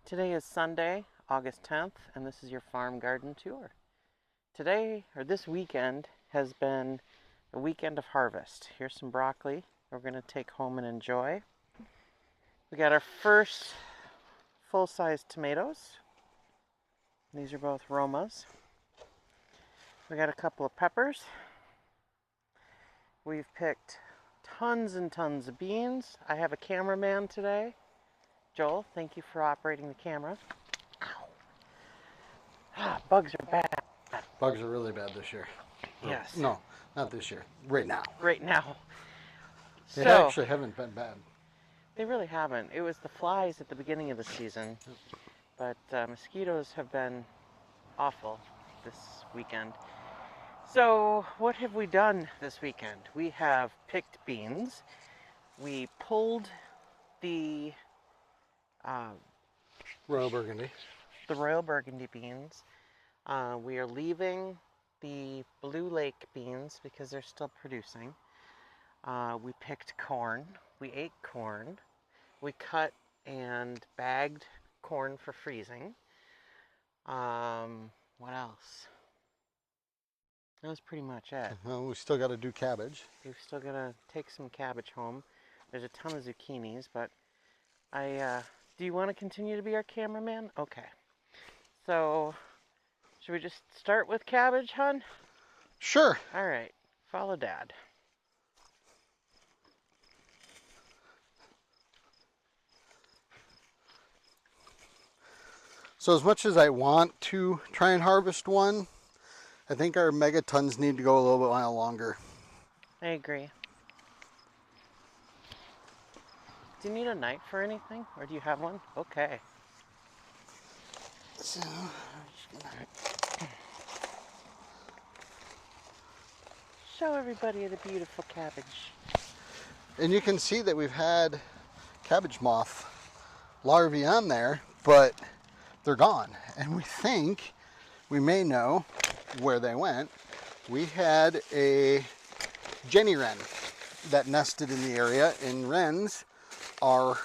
Today is Sunday, August 10th, and this is your farm garden tour. Today, or this weekend, has been a weekend of harvest. Here's some broccoli we're going to take home and enjoy. We got our first full-size tomatoes. These are both Romas. We got a couple of peppers. We've picked tons and tons of beans. I have a cameraman today. Joel, thank you for operating the camera. Ow. Bugs are bad. Bugs are really bad this year. Yes. No, not this year. Right now. Right now. They So, actually haven't been bad. they really haven't. It was the flies at the beginning of the season, but mosquitoes have been awful this weekend. So, what have we done this weekend? We have picked beans. We pulled the Royal Burgundy. Royal Burgundy beans. We are leaving the Blue Lake beans because they're still producing. We picked corn. We ate corn. We cut and bagged corn for freezing. What else? That was pretty much it. Well, we still got to do cabbage. We've still got to take some cabbage home. There's a ton of zucchinis, but do you want to continue to be our cameraman? Okay. So, should we just start with cabbage, hon? Sure. All right. Follow Dad. So as much as I want to try and harvest one, I think our megatons need to go a little bit longer. I agree. Do you need a knife or anything? Or do you have one? Okay. So, I'm just gonna... Show everybody the beautiful cabbage. And you can see that we've had cabbage moth larvae on there, but they're gone. And we think, we may know where they went. We had a Jenny wren that nested in the area, and wrens are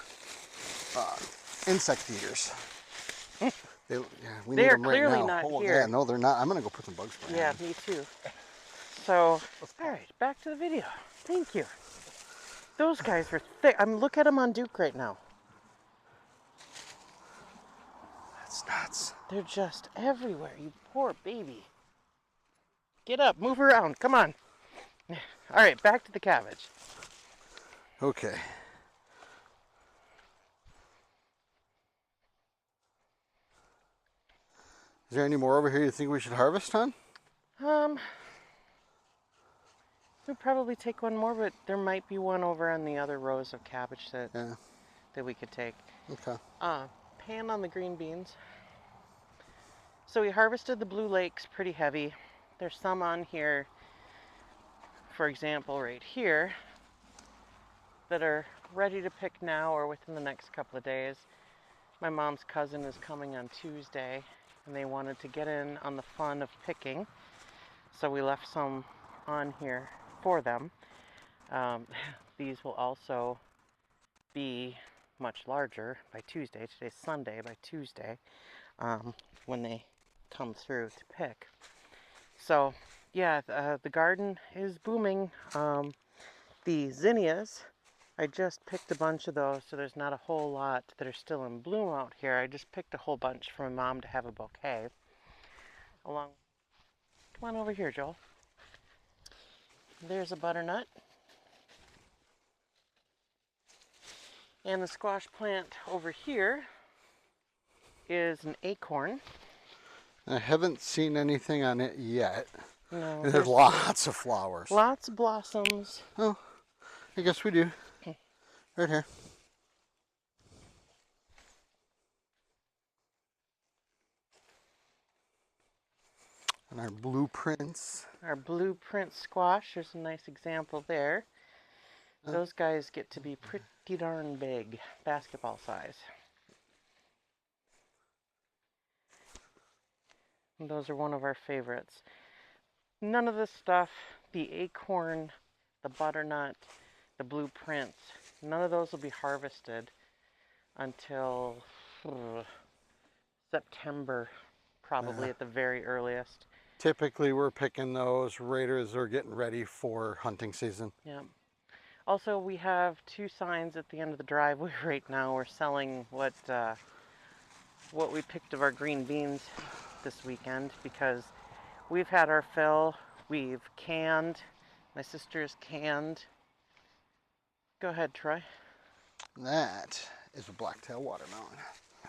insect eaters. We They need are them right clearly now. not Oh, here. Yeah, no, they're not. I'm gonna go put some bug spray Yeah, on. me too. So, all right, back to the video. Thank you. Those guys are thick. Look at them on Duke right now. That's nuts. They're just everywhere. You poor baby. Get up, move around. Come on. All right, back to the cabbage. Okay. Is there any more over here you think we should harvest, hon? We'd probably take one more, but there might be one over on the other rows of cabbage that we could take. Okay. Pan on the green beans. So we harvested the Blue Lakes pretty heavy. There's some on here, for example, right here, that are ready to pick now or within the next couple of days. My mom's cousin is coming on Tuesday, and they wanted to get in on the fun of picking, so we left some on here for them. These will also be much larger by Tuesday. Today's Sunday. By Tuesday, when they come through to pick. So, yeah, the garden is booming. The zinnias, I just picked a bunch of those, so there's not a whole lot that are still in bloom out here. I just picked a whole bunch for my mom to have a bouquet. Come on over here, Joel. There's a butternut. And the squash plant over here is an acorn. I haven't seen anything on it yet. No, And there's lots of flowers. Lots of blossoms. Oh, I guess we do. Right here. And our blueprints. Our blueprint squash, there's a nice example there. Those guys get to be pretty darn big, basketball size. And those are one of our favorites. None of this stuff, the acorn, the butternut, the blueprints, none of those will be harvested until September, probably Yeah. at the very earliest. Typically, we're picking those right as they're getting ready for hunting season. Yeah. Also, we have two signs at the end of the driveway right now. We're selling what we picked of our green beans this weekend because we've had our fill. We've canned. My sister's canned. Go ahead, Troy. That is a blacktail watermelon.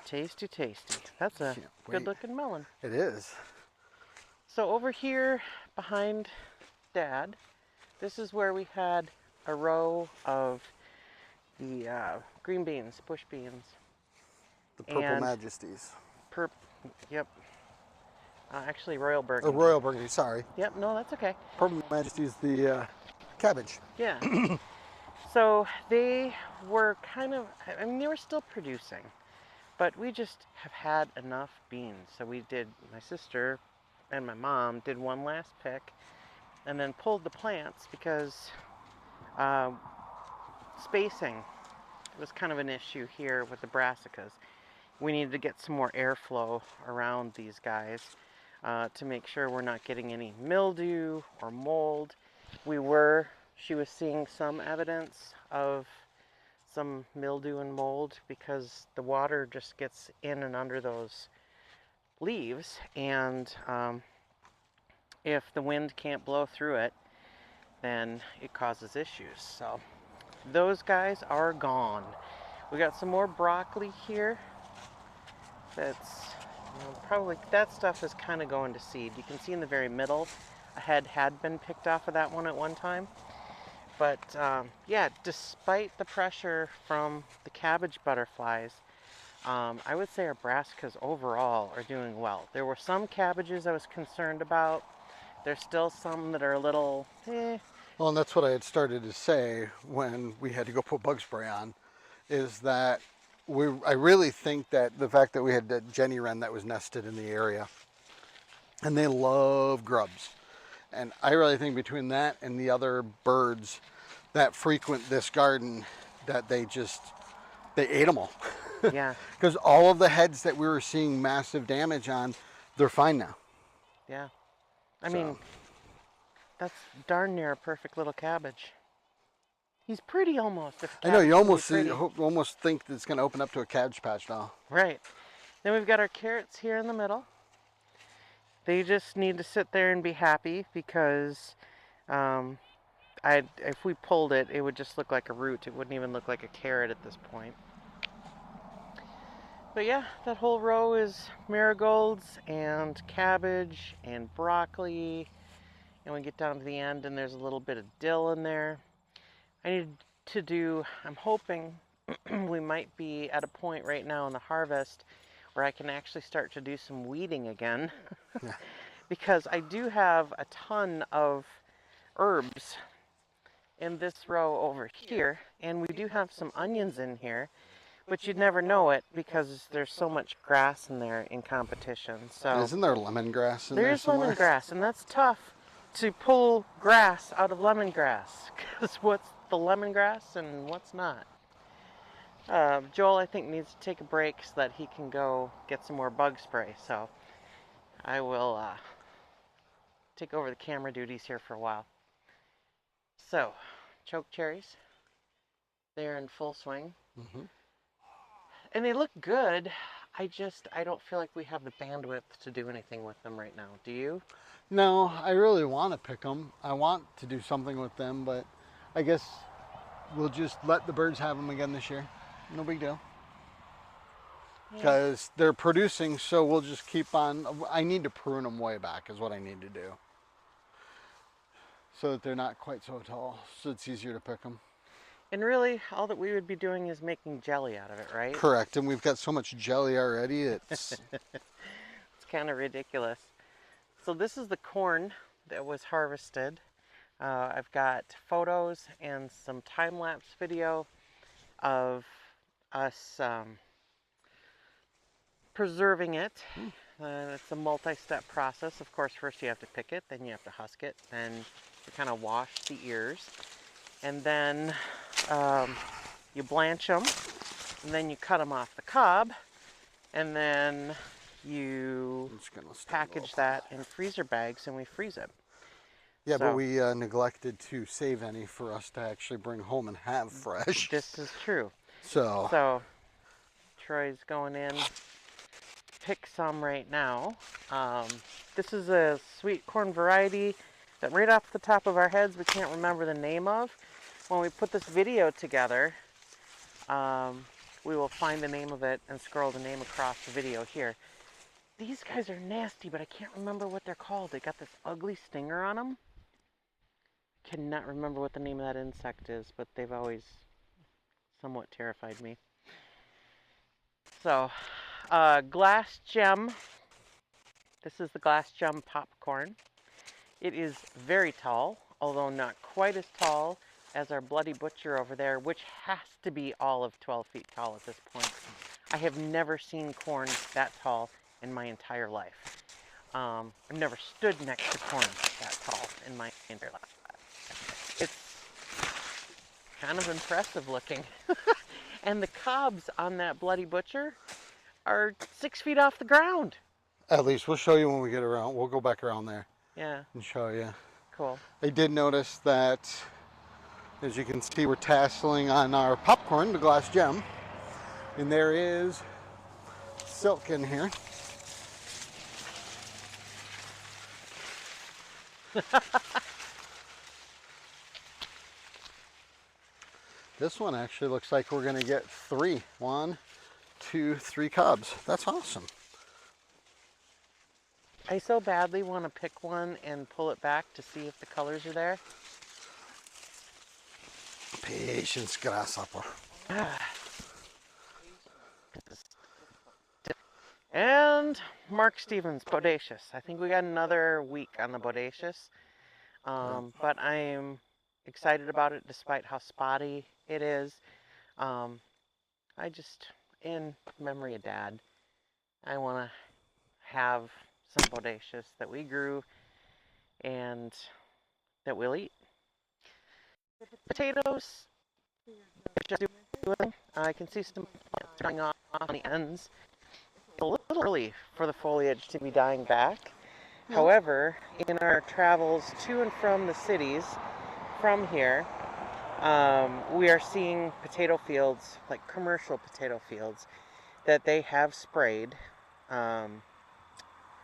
Tasty, tasty. That's a Can't wait. good looking melon. It is. So over here behind Dad, this is where we had a row of the green beans, bush beans. The Purple And Majesties. Yep. Actually, Royal Or Burgundy. Royal Burgundy, sorry. Yep, no, that's okay. Purple Majesties, the cabbage. Yeah. So they were I mean, they were still producing, but we just have had enough beans. So my sister and my mom did one last pick and then pulled the plants because spacing was kind of an issue here with the brassicas. We needed to get some more airflow around these guys to make sure we're not getting any mildew or mold. She was seeing some evidence of some mildew and mold because the water just gets in and under those leaves, and if the wind can't blow through it, then it causes issues. So those guys are gone. We got some more broccoli here. That's probably, that stuff is kind of going to seed. You can see in the very middle, a head had been picked off of that one at one time. But yeah, despite the pressure from the cabbage butterflies, I would say our brassicas overall are doing well. There were some cabbages I was concerned about. There's still some that are a little, Well, and that's what I had started to say when we had to go put bug spray on, is that I really think that the fact that we had that Jenny wren that was nested in the area, and they love grubs. And I really think between that and the other birds that frequent this garden, that they ate them all. yeah, Because all of the heads that we were seeing massive damage on, they're fine now. yeah. I mean, that's darn near a perfect little cabbage. He's pretty almost. I know, you almost pretty. almost think that it's going to open up to a Cabbage Patch now. Right. Then we've got our carrots here in the middle. They just need to sit there and be happy because if we pulled it, it would just look like a root. It wouldn't even look like a carrot at this point. But yeah, that whole row is marigolds and cabbage and broccoli. And we get down to the end and there's a little bit of dill in there. I'm hoping we might be at a point right now in the harvest where I can actually start to do some weeding again. Yeah. Because I do have a ton of herbs in this row over here, and we do have some onions in here, but you'd never know it because there's so much grass in there in competition. So Isn't there lemongrass in there there's somewhere? lemongrass, and that's tough to pull grass out of lemongrass because what's the lemongrass and what's not. Joel, I think, needs to take a break so that he can go get some more bug spray. So I will take over the camera duties here for a while. So, choke cherries, they're in full swing. Mm-hmm. And they look good. I don't feel like we have the bandwidth to do anything with them right now. Do you? No, I really want to pick them. I want to do something with them, but I guess we'll just let the birds have them again this year. No big deal. Because they're producing, so we'll just keep on. I need to prune them way back is what I need to do. So that they're not quite so tall, so it's easier to pick them. And really, all that we would be doing is making jelly out of it, right? Correct, and we've got so much jelly already, it's... It's kind of ridiculous. So this is the corn that was harvested. I've got photos and some time-lapse video of us preserving it. It's a multi-step process. Of course, first you have to pick it, then you have to husk it, then you kind of wash the ears, and then you blanch them, and then you cut them off the cob, and then you I'm just gonna stand package off. that in freezer bags and we freeze it. Yeah, but So- we neglected to save any for us to actually bring home and have fresh. This is true. So, So Troy's going in, pick some right now. This is a sweet corn variety that right off the top of our heads we can't remember the name of. When we put this video together, we will find the name of it and scroll the name across the video here. These guys are nasty, but I can't remember what they're called. They got this ugly stinger on them. Cannot remember what the name of that insect is, but they've always somewhat terrified me. So, glass gem. This is the glass gem popcorn. It is very tall, although not quite as tall as our Bloody Butcher over there, which has to be all of 12 feet tall at this point. I have never seen corn that tall in my entire life. I've never stood next to corn that tall in my entire life. It's kind of impressive looking. And the cobs on that Bloody Butcher are 6 feet off the ground. at least we'll show you when we get around. We'll go back around there Yeah, and show you. cool. I did notice that, as you can see, we're tasseling on our popcorn, the glass gem, and there is silk in here. This one actually looks like we're going to get 3. 1, 2, 3 cobs. That's awesome. I so badly want to pick one and pull it back to see if the colors are there. Patience, grasshopper. And Mark Stevens, Bodacious. I think we got another week on the Bodacious. But I am excited about it despite how spotty it is. I just, in memory of Dad, I want to have some Bodacious that we grew and that we'll eat. Potatoes, just doing. I can see some plants dying off on the ends. It's a little early for the foliage to be dying back. However, in our travels to and from the cities from here, we are seeing potato fields, like commercial potato fields, that they have sprayed. There's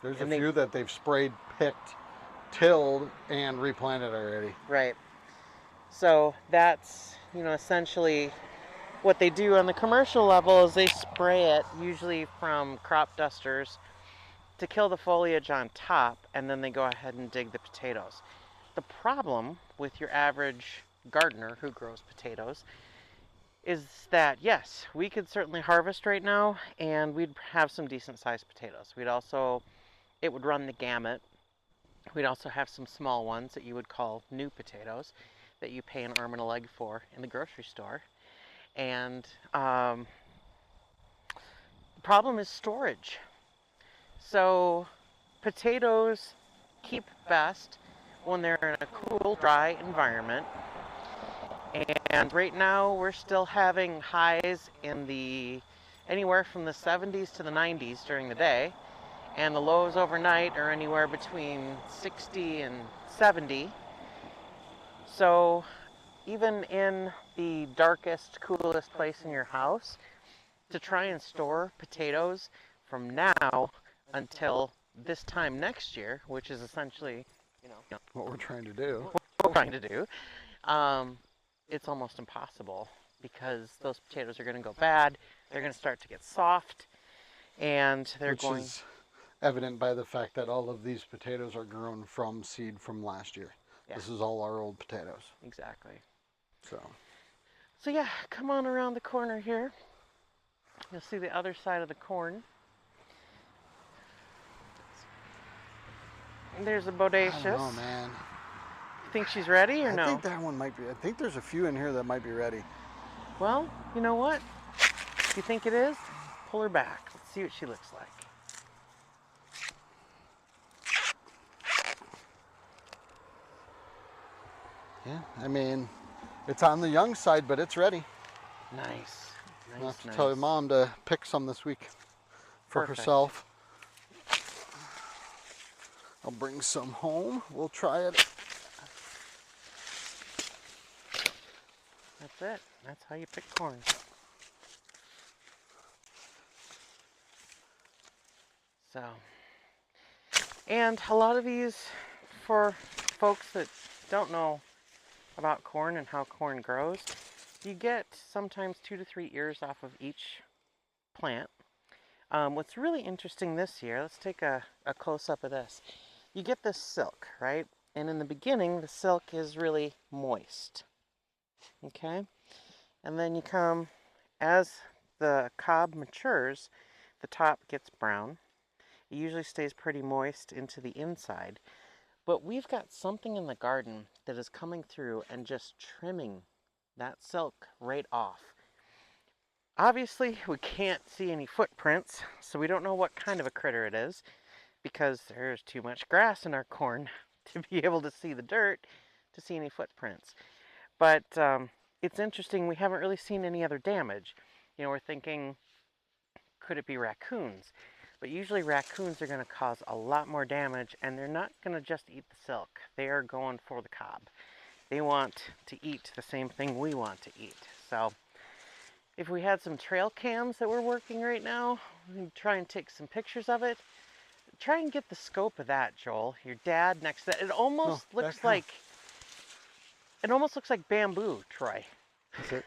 a And they- few that they've sprayed, picked, tilled, and replanted already. Right. So that's, essentially what they do on the commercial level is they spray it, usually from crop dusters, to kill the foliage on top, and then they go ahead and dig the potatoes. The problem with your average gardener who grows potatoes is that, yes, we could certainly harvest right now, and we'd have some decent sized potatoes. It would run the gamut. We'd also have some small ones that you would call new potatoes that you pay an arm and a leg for in the grocery store. And the problem is storage. So potatoes keep best when they're in a cool, dry environment. And right now we're still having highs in anywhere from the 70s to the 90s during the day. And the lows overnight are anywhere between 60 and 70. So even in the darkest, coolest place in your house, to try and store potatoes from now until this time next year, which is essentially, What we're trying to do. what we're trying to do, it's almost impossible because those potatoes are going to go bad. They're going to start to get soft, and they're Which going. is evident by the fact that all of these potatoes are grown from seed from last year. Yeah. This is all our old potatoes. Exactly. So Yeah, come on around the corner here. You'll see the other side of the corn. And there's a I bodacious. don't know, man. Think she's ready or I no? think that one might be. I think there's a few in here that might be ready. Well, you know what? If you think it is, pull her back. Let's see what she looks like. Yeah, I mean, it's on the young side, but it's ready. Nice. I'll Nice, have to tell your mom to pick some this week for Perfect. herself I'll bring some home. We'll try it. That's it. That's how you pick corn. So, and a lot of these, for folks that don't know about corn and how corn grows, you get sometimes 2 to 3 ears off of each plant. What's really interesting this year, let's take a close-up of this. You get this silk, right? And in the beginning, the silk is really moist. Okay? And then you come, as the cob matures, the top gets brown. It usually stays pretty moist into the inside. But we've got something in the garden that is coming through and just trimming that silk right off. Obviously, we can't see any footprints, so we don't know what kind of a critter it is, because there's too much grass in our corn to be able to see the dirt, to see any footprints. But it's interesting, we haven't really seen any other damage. You know, we're thinking, could it be raccoons? But usually raccoons are going to cause a lot more damage, and they're not going to just eat the silk. They are going for the cob. They want to eat the same thing we want to eat. So if we had some trail cams that we're working right now, we can try and take some pictures of it. Try and get the scope of that, Joel. Your dad next to that. It almost looks like bamboo, Troy. That's it.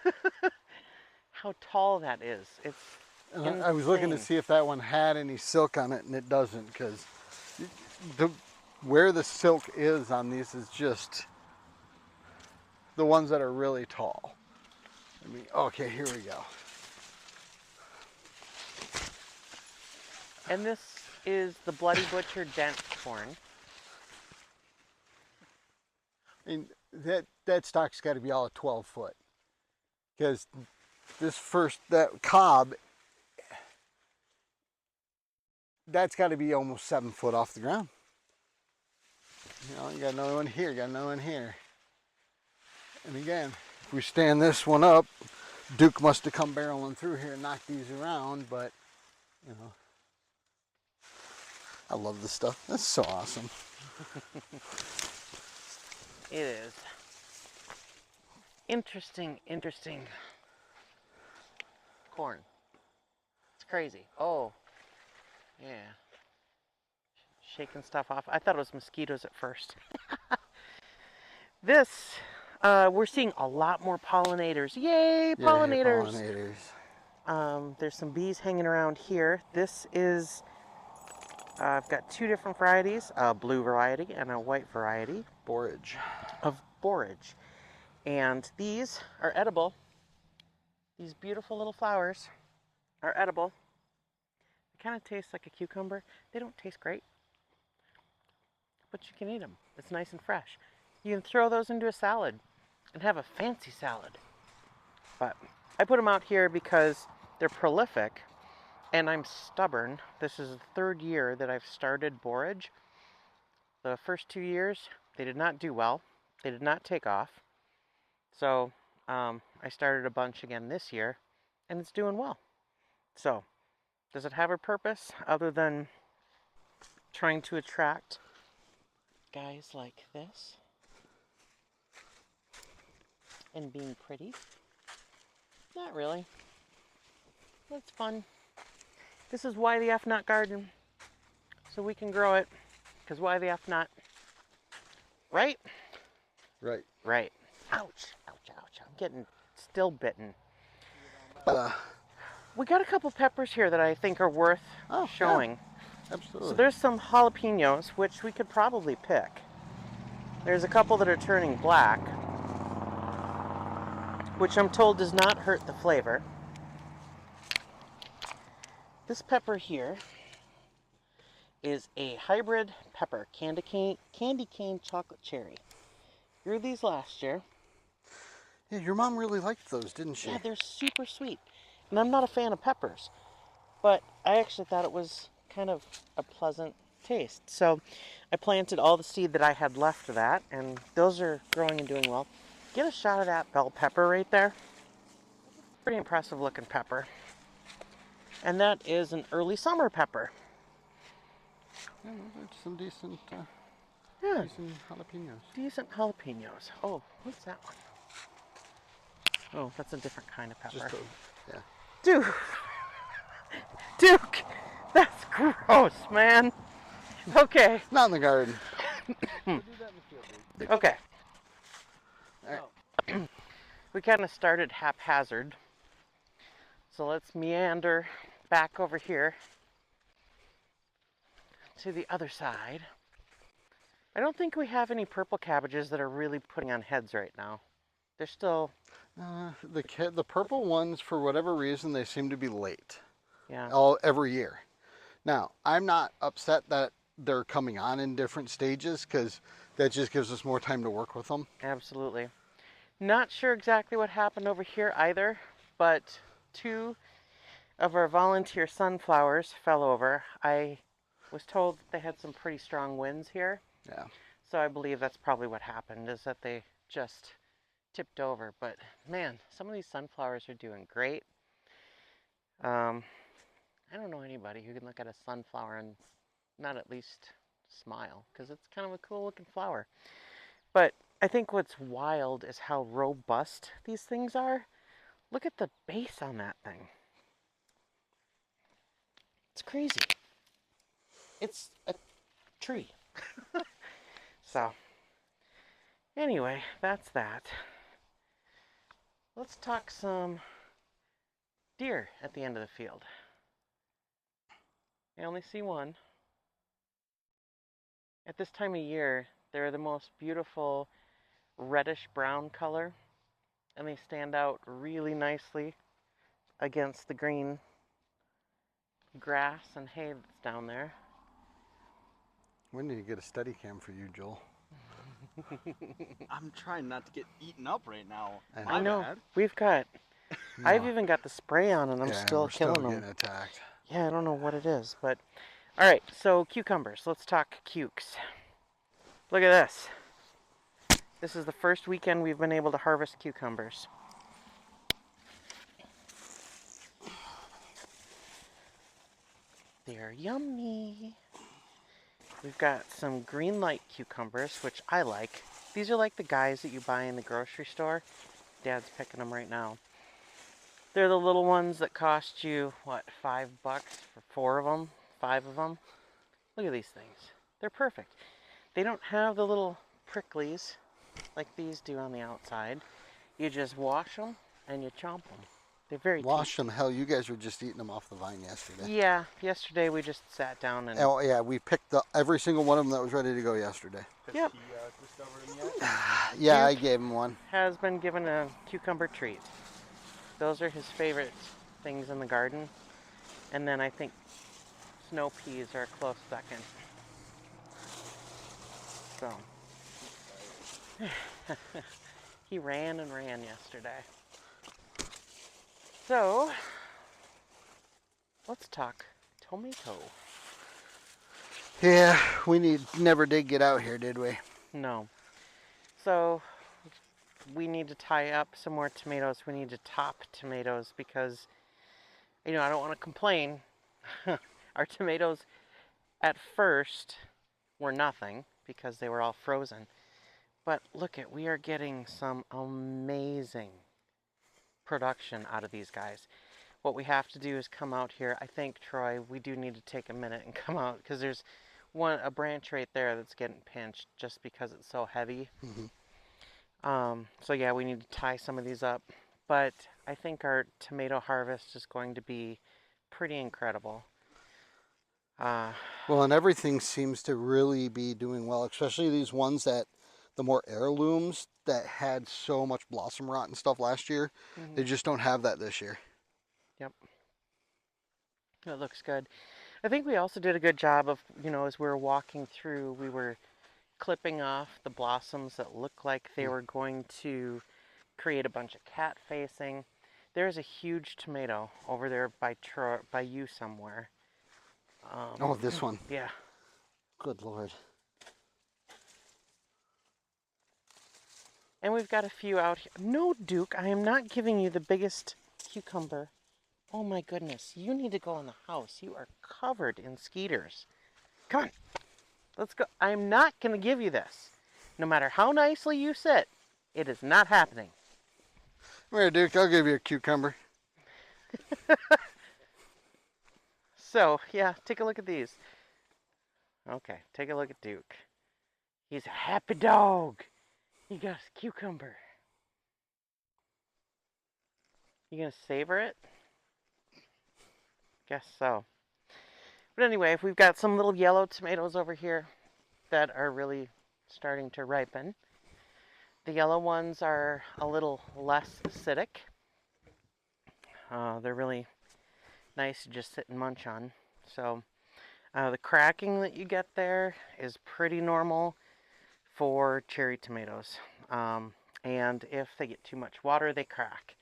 How tall that is. It's And I was looking to see if that one had any silk on it, and it doesn't, because where the silk is on these is just the ones that are really tall. I mean, okay, here we go. And this is the Bloody Butcher dent corn. And that stalk's got to be all 12 foot, because that cob, that's got to be almost 7 foot off the ground. You know, you got another one here, you got another one here. And again, if we stand this one up, Duke must have come barreling through here and knocked these around, but, you know, I love this stuff. That's so awesome. It is. Interesting corn. It's crazy. Oh, yeah. Shaking stuff off. I thought it was mosquitoes at first. This, we're seeing a lot more pollinators. Yay, pollinators! Yeah, pollinators. There's some bees hanging around here. This is, I've got 2 different varieties, a blue variety and a white variety. Borage. Of borage. And these are edible. These beautiful little flowers are edible. They kind of taste like a cucumber. They don't taste great, but you can eat them. It's nice and fresh. You can throw those into a salad and have a fancy salad. But I put them out here because they're prolific and I'm stubborn. This is the 3rd year that I've started borage. The first 2 years, they did not do well. They did not take off. So I started a bunch again this year, and it's doing well. So, does it have a purpose other than trying to attract guys like this and being pretty? Not really. It's fun. This is why the F Not garden, so we can grow it. Because why the F not? Right? Right. Right. Ouch, ouch, ouch. I'm getting still bitten. We got a couple peppers here that I think are worth showing. Yeah, absolutely. So there's some jalapenos, which we could probably pick. There's a couple that are turning black, which I'm told does not hurt the flavor. This pepper here is a hybrid pepper, candy cane chocolate cherry. Grew these last year. Yeah, your mom really liked those, didn't she? Yeah, they're super sweet. And I'm not a fan of peppers, but I actually thought it was kind of a pleasant taste. So I planted all the seed that I had left of that, and those are growing and doing well. Get a shot of that bell pepper right there. Pretty impressive looking pepper. And that is an early summer pepper. Yeah, they're some decent, Yeah, decent jalapenos. decent jalapenos. Oh, what's that one? Oh, that's a different kind of pepper. Just a, yeah. Duke! Duke! That's gross, man. Okay. Not in the garden. We'll do that in the field, dude. Okay. Alright. We kind of started haphazard. So let's meander back over here to the other side. I don't think we have any purple cabbages that are really putting on heads right now. They're still, The purple ones, for whatever reason, they seem to be late. yeah. Every year. Now, I'm not upset that they're coming on in different stages because that just gives us more time to work with them. Absolutely. Not sure exactly what happened over here either, but 2 of our volunteer sunflowers fell over. I was told that they had some pretty strong winds here, Yeah. so I believe that's probably what happened, is that they just tipped over. But man, some of these sunflowers are doing great. I don't know anybody who can look at a sunflower and not at least smile, because it's kind of a cool looking flower. But I think what's wild is how robust these things are. Look at the base on that thing. It's crazy. It's a tree. So, anyway, that's that. Let's talk some deer at the end of the field. I only see one. At this time of year, they're the most beautiful reddish brown color, and they stand out really nicely against the green grass and hay that's down there. When did you get a steady cam for you, Joel? I'm trying not to get eaten up right now. I know. Bad. We've got. I've No. even got the spray on, and I'm Yeah, still we're still killing getting them. attacked. Yeah, I don't know what it is, but all right. So cucumbers. Let's talk cukes. Look at this. This is the first weekend we've been able to harvest cucumbers. They're yummy. We've got some green light cucumbers, which I like. These are like the guys that you buy in the grocery store. Dad's picking them right now. They're the little ones that cost you, what, $5 for 4 of them? 5 of them? Look at these things. They're perfect. They don't have the little pricklies like these do on the outside. You just wash them and you chomp them. They're very Wash them. Hell, you guys were just eating them off the vine yesterday. Yeah, yesterday we just sat down and... Oh, yeah, we picked every single one of them that was ready to go yesterday. Yep. He discovered him yet? Yeah, I Duke gave him one. has been given a cucumber treat. Those are his favorite things in the garden. And then I think snow peas are a close second. So... he ran and ran yesterday. So, let's talk tomato. Yeah, we never did get out here, did we? No. So, we need to tie up some more tomatoes. We need to top tomatoes because, I don't want to complain. Our tomatoes at first were nothing because they were all frozen. But look we are getting some amazing production out of these guys. What we have to do is come out here. I think, Troy, we do need to take a minute and come out because there's a branch right there that's getting pinched just because it's so heavy. So yeah, we need to tie some of these up. But I think our tomato harvest is going to be pretty incredible. Well, and everything seems to really be doing well, especially these ones that, the more heirlooms that had so much blossom rot and stuff last year. They just don't have that this year. Yep. It looks good. I think we also did a good job of, as we were walking through, we were clipping off the blossoms that looked like they were going to create a bunch of cat facing. There's a huge tomato over there by you somewhere. Oh, this one. Yeah. Good Lord. And we've got a few out here. No, Duke, I am not giving you the biggest cucumber. Oh my goodness, you need to go in the house. You are covered in skeeters. Come on. Let's go. I'm not going to give you this. No matter how nicely you sit, it is not happening. Come here, Duke. I'll give you a cucumber. So, yeah, take a look at these. Okay, take a look at Duke. He's a happy dog. He got a cucumber. You gonna savor it? Guess so. But anyway, we've got some little yellow tomatoes over here that are really starting to ripen. The yellow ones are a little less acidic. They're really nice to just sit and munch on. So the cracking that you get there is pretty normal for cherry tomatoes. And if they get too much water, they crack.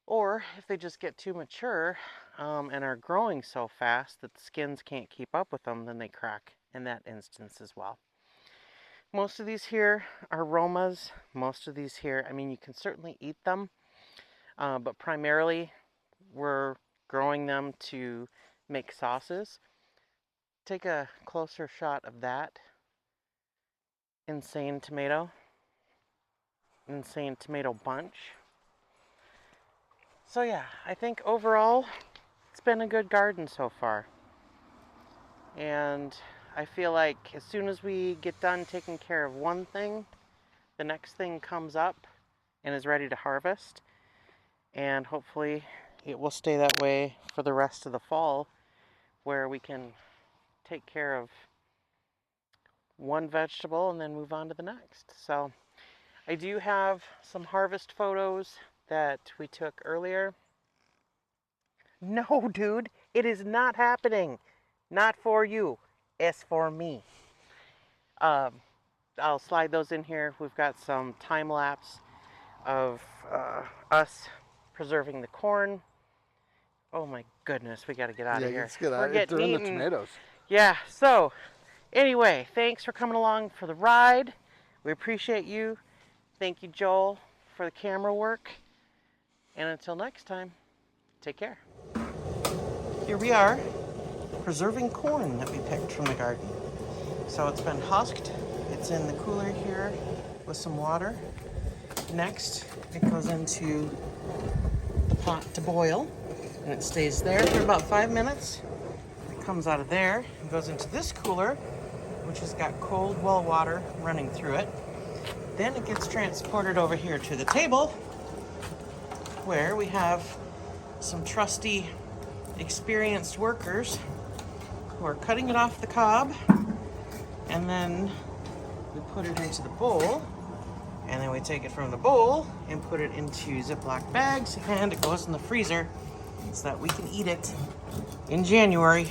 Or if they just get too mature and are growing so fast that the skins can't keep up with them, then they crack in that instance as well. Most of these here are Romas. Most of these here, I mean, you can certainly eat them, but primarily we're growing them to make sauces. Take a closer shot of that insane tomato bunch. So yeah, I think overall it's been a good garden so far. And I feel like as soon as we get done taking care of one thing, the next thing comes up and is ready to harvest. And hopefully it will stay that way for the rest of the fall, where we can take care of one vegetable and then move on to the next. So I do have some harvest photos that we took earlier. No, dude, it is not happening. Not for you. It's for me. I'll slide those in here. We've got some time lapse of us preserving the corn. Oh my goodness, we got to get out of here. Let's get out. We're getting They're in the eaten. tomatoes. Yeah, so anyway, thanks for coming along for the ride. We appreciate you. Thank you, Joel, for the camera work. And until next time, take care. Here we are, preserving corn that we picked from the garden. So it's been husked. It's in the cooler here with some water. Next, it goes into the pot to boil, and it stays there for about 5 minutes. It comes out of there and goes into this cooler, which has got cold well water running through it. Then it gets transported over here to the table, where we have some trusty, experienced workers who are cutting it off the cob, and then we put it into the bowl, and then we take it from the bowl and put it into Ziploc bags, and it goes in the freezer so that we can eat it in January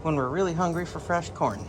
when we're really hungry for fresh corn.